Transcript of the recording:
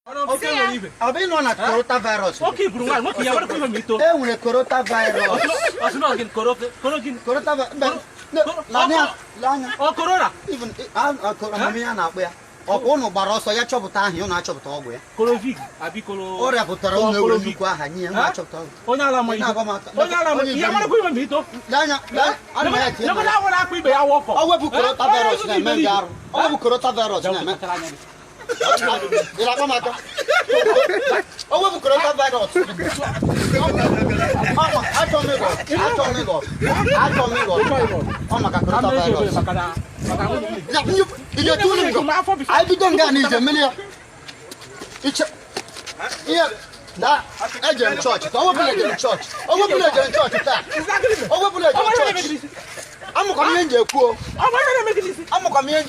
Okay, I've been on a coronavirus. okay, Bruno, what you are going to A coronavirus. I was not getting Coronavirus. Lana. Oh, Corona. Even I'm a Corona where. Or one Barossa, ya chop down here, not chop dog where. Corovic, I be Colo. Or I put her own Corovic, and you match of tongue. Onala, my Yamako. Lana, I don't know what I could be. I walk. I will put coronavirus. I will coronavirus. I'm coming here. I'm coming here. I'm coming here.